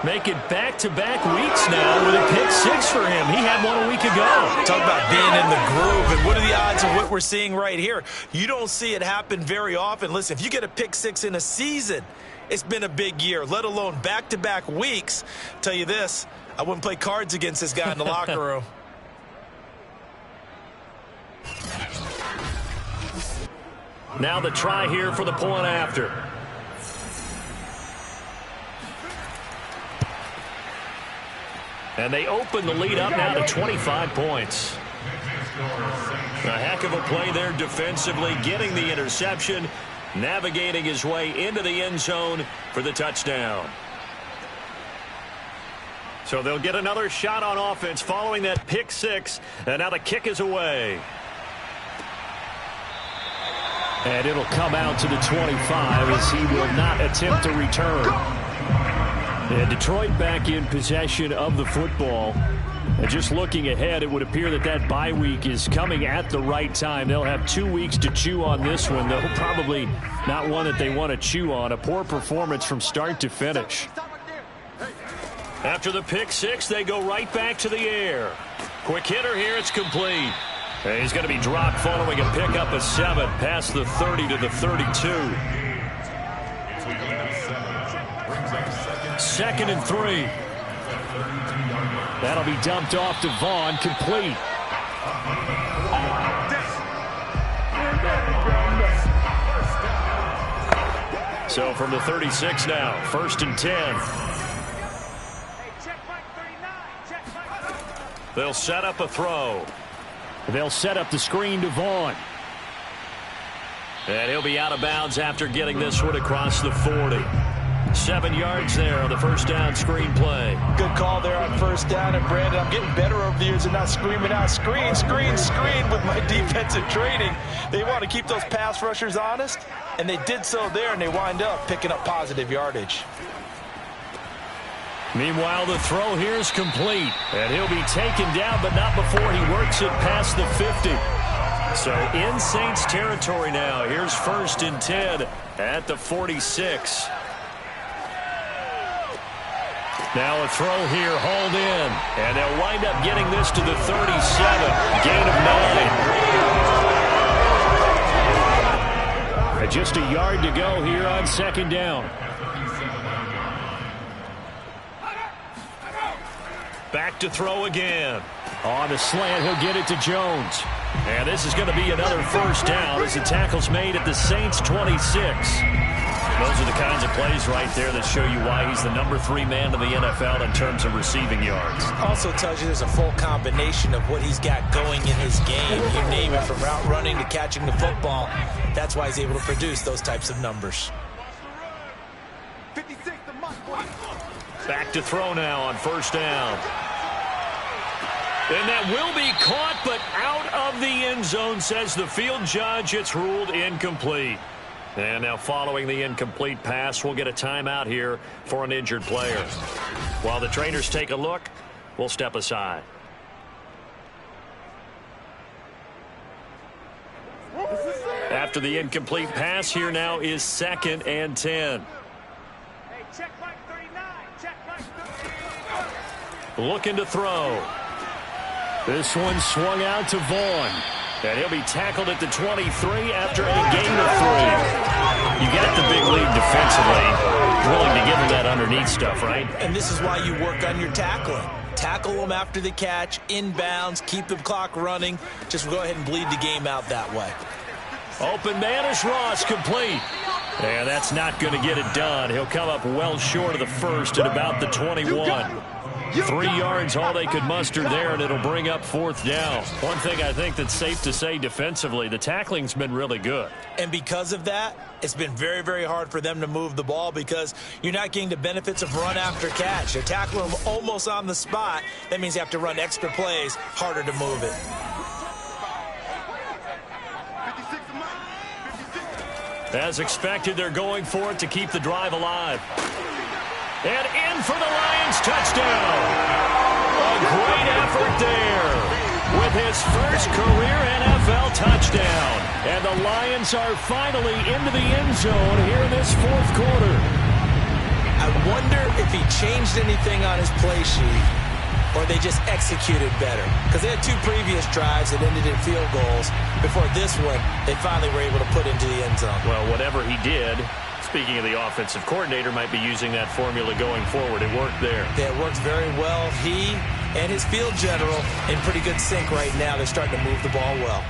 Make it back-to-back weeks now with a pick 6 for him. He had one a week ago. Talk about being in the groove, and what are the odds of what we're seeing right here? You don't see it happen very often. Listen, if you get a pick 6 in a season, it's been a big year, let alone back-to-back weeks. Tell you this, I wouldn't play cards against this guy in the locker room. Now the try here for the point after. And they open the lead up now to 25 points. A heck of a play there defensively, getting the interception, navigating his way into the end zone for the touchdown. So they'll get another shot on offense following that pick 6, and now the kick is away. And it'll come out to the 25 as he will not attempt to return. And Detroit back in possession of the football. And just looking ahead, it would appear that that bye week is coming at the right time. They'll have 2 weeks to chew on this one, though probably not one that they want to chew on. A poor performance from start to finish. After the pick six, they go right back to the air. Quick hitter here, it's complete. And he's going to be dropped following a pickup of 7 past the 30 to the 32. 2nd and 3. That'll be dumped off to Vaughn, complete. So from the 36 now, 1st and 10. They'll set up a throw. They'll set up the screen to Vaughn. And he'll be out of bounds after getting this one across the 40. 7 yards there on the first down screen play. Good call there on first down. And Brandon, I'm getting better over the years and not screaming out screen, screen, screen with my defensive training. They want to keep those pass rushers honest, and they did so there, and they wind up picking up positive yardage. Meanwhile, the throw here is complete, and he'll be taken down, but not before he works it past the 50. So in Saints territory now. Here's 1st and 10 at the 46. Now a throw here hauled in, and they'll wind up getting this to the 37. Gain of 9. And just a yard to go here on 2nd down. Back to throw again. On the slant, he'll get it to Jones. And this is going to be another 1st down as the tackle's made at the Saints 26. Those are the kinds of plays right there that show you why he's the number 3 man in the NFL in terms of receiving yards. Also tells you there's a full combination of what he's got going in his game. You name it, from route running to catching the football. That's why he's able to produce those types of numbers. Back to throw now on 1st down. And that will be caught, but out of the end zone, says the field judge. It's ruled incomplete. And now following the incomplete pass, we'll get a timeout here for an injured player. While the trainers take a look, we'll step aside. After the incomplete pass, here now is 2nd and 10. Looking to throw. This one swung out to Vaughn. And he'll be tackled at the 23 after a gain of 3. You got the big lead defensively. Willing to give him that underneath stuff, right? And this is why you work on your tackling. Tackle them after the catch, inbounds, keep the clock running. Just go ahead and bleed the game out that way. Open man is Ross, complete. And that's not going to get it done. He'll come up well short of the first at about the 21. 3 yards, all they could muster there, and it'll bring up 4th down. One thing I think that's safe to say defensively, the tackling's been really good. And because of that, it's been very, very hard for them to move the ball because you're not getting the benefits of run after catch. They're tackling them almost on the spot. That means you have to run extra plays, harder to move it. As expected, they're going for it to keep the drive alive. And in for the Lions, touchdown. A great effort there with his first career NFL touchdown. And the Lions are finally into the end zone here in this 4th quarter. I wonder if he changed anything on his play sheet or they just executed better. Because they had 2 previous drives that ended in field goals. Before this one, they finally were able to put into the end zone. Well, whatever he did, speaking of the offensive coordinator, might be using that formula going forward. It worked there. Yeah, it worked very well. He and his field general in pretty good sync right now. They're starting to move the ball well.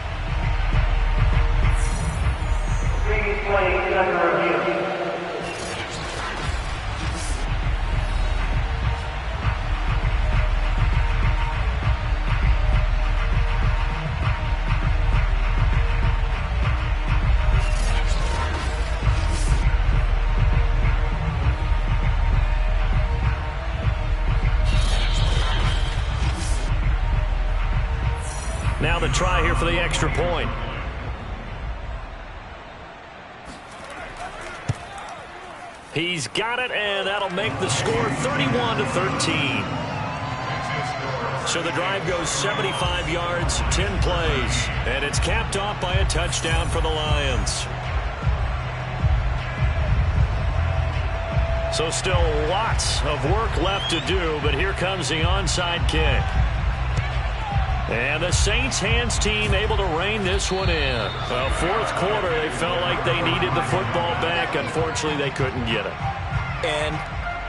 Now the try here for the extra point. He's got it, and that'll make the score 31-13. So the drive goes 75 yards, 10 plays, and it's capped off by a touchdown for the Lions. So still lots of work left to do, but here comes the onside kick. And the Saints hands team able to rein this one in. Well, fourth quarter, they felt like they needed the football back. Unfortunately, they couldn't get it. And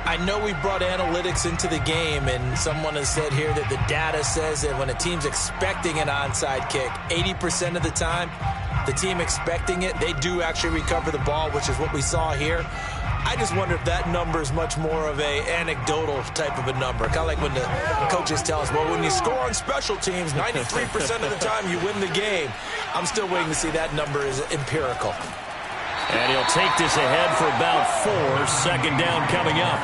I know we brought analytics into the game, and someone has said here that the data says that when a team's expecting an onside kick, 80% of the time, the team expecting it, they do actually recover the ball, which is what we saw here. I just wonder if that number is much more of a anecdotal type of a number. Kind of like when the coaches tell us, well, when you score on special teams, 93% of the time you win the game. I'm still waiting to see that number is empirical. And he'll take this ahead for about 4. Second down coming up.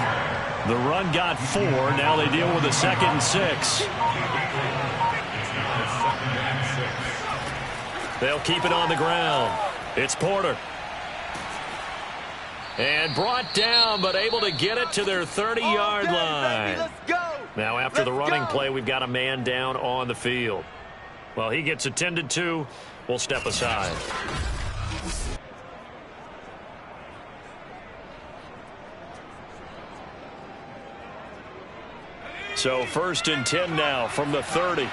The run got 4. Now they deal with a 2nd and 6. They'll keep it on the ground. It's Porter. And brought down, but able to get it to their 30-yard line. Let's go. Now after the running play, we've got a man down on the field. Well, he gets attended to. We'll step aside. So 1st and 10 now from the 30.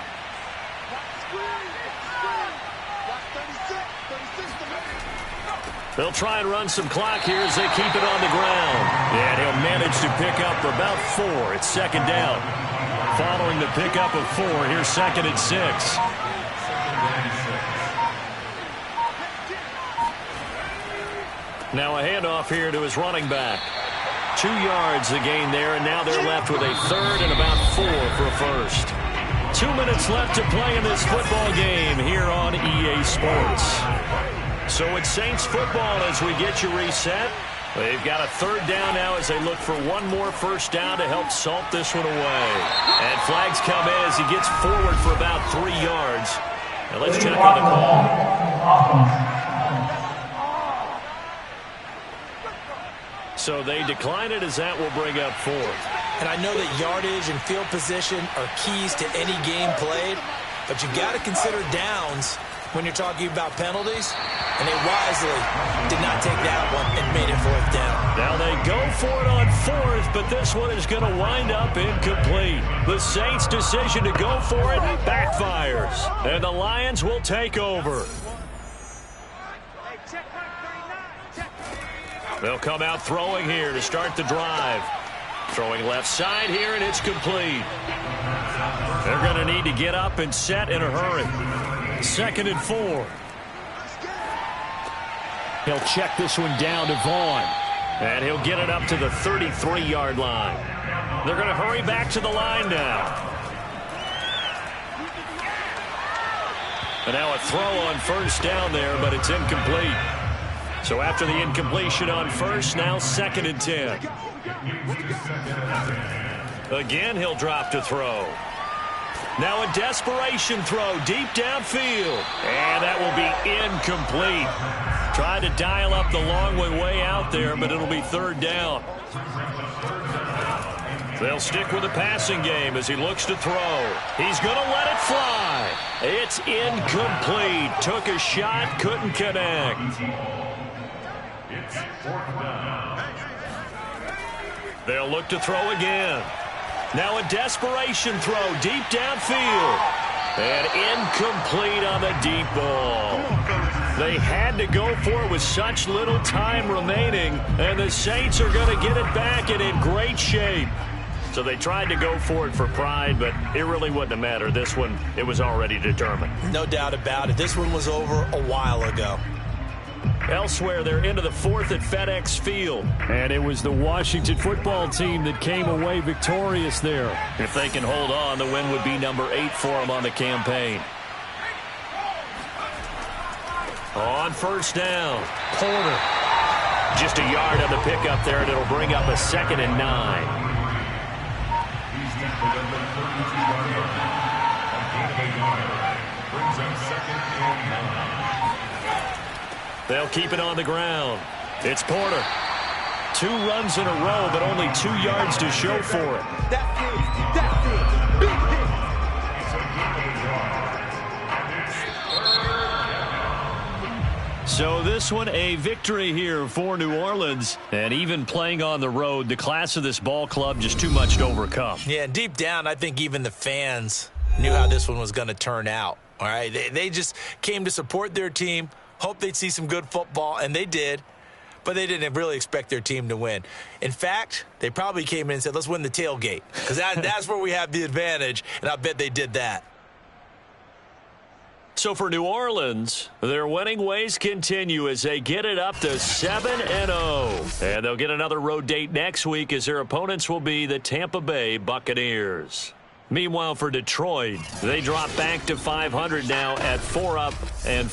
They'll try and run some clock here as they keep it on the ground. And he'll manage to pick up for about 4. It's 2nd down. Following the pickup of 4, here's 2nd and 6. Now a handoff here to his running back. 2 yards the gain there, and now they're left with a 3rd and about 4 for a first. 2 minutes left to play in this football game here on EA Sports. So it's Saints football as we get you reset. They've got a 3rd down now as they look for one more first down to help salt this one away. And flags come in as he gets forward for about 3 yards. Now let's check on the call. So they decline it as that will bring up 4th. And I know that yardage and field position are keys to any game played, but you got to consider downs when you're talking about penalties, and they wisely did not take that one and made it 4th down. Now they go for it on 4th, but this one is going to wind up incomplete. The Saints' decision to go for it backfires, and the Lions will take over. They'll come out throwing here to start the drive. Throwing left side here, and it's complete. They're going to need to get up and set in a hurry. 2nd and 4. He'll check this one down to Vaughn. And he'll get it up to the 33-yard line. They're going to hurry back to the line now. And now a throw on 1st down there, but it's incomplete. So after the incompletion on 1st, now 2nd and 10. Again, he'll drop to throw. Now a desperation throw deep downfield. And that will be incomplete. Tried to dial up the long way out there, but it'll be 3rd down. They'll stick with the passing game as he looks to throw. He's going to let it fly. It's incomplete. Took a shot, couldn't connect. They'll look to throw again. Now a desperation throw deep downfield. And incomplete on the deep ball. They had to go for it with such little time remaining, and the Saints are going to get it back and in great shape. So they tried to go for it for pride, but it really wouldn't have mattered. This one, it was already determined. No doubt about it. This one was over a while ago. Elsewhere, they're into the 4th at FedEx Field. And it was the Washington football team that came away victorious there. If they can hold on, the win would be number 8 for them on the campaign. On 1st down, Porter. Just a yard on the pickup there, and it'll bring up a 2nd and 9. They'll keep it on the ground. It's Porter. 2 runs in a row, but only 2 yards to show for it. That's it. Big hit. So this one a victory here for New Orleans. And even playing on the road, the class of this ball club just too much to overcome. Yeah, deep down, I think even the fans knew how this one was going to turn out. All right, they just came to support their team, hoped they'd see some good football, and they did. But they didn't really expect their team to win. In fact, they probably came in and said, let's win the tailgate, because that's where we have the advantage, and I bet they did that. So for New Orleans, their winning ways continue as they get it up to 7-0. And they'll get another road date next week as their opponents will be the Tampa Bay Buccaneers. Meanwhile, for Detroit, they drop back to 500 now at 4-up and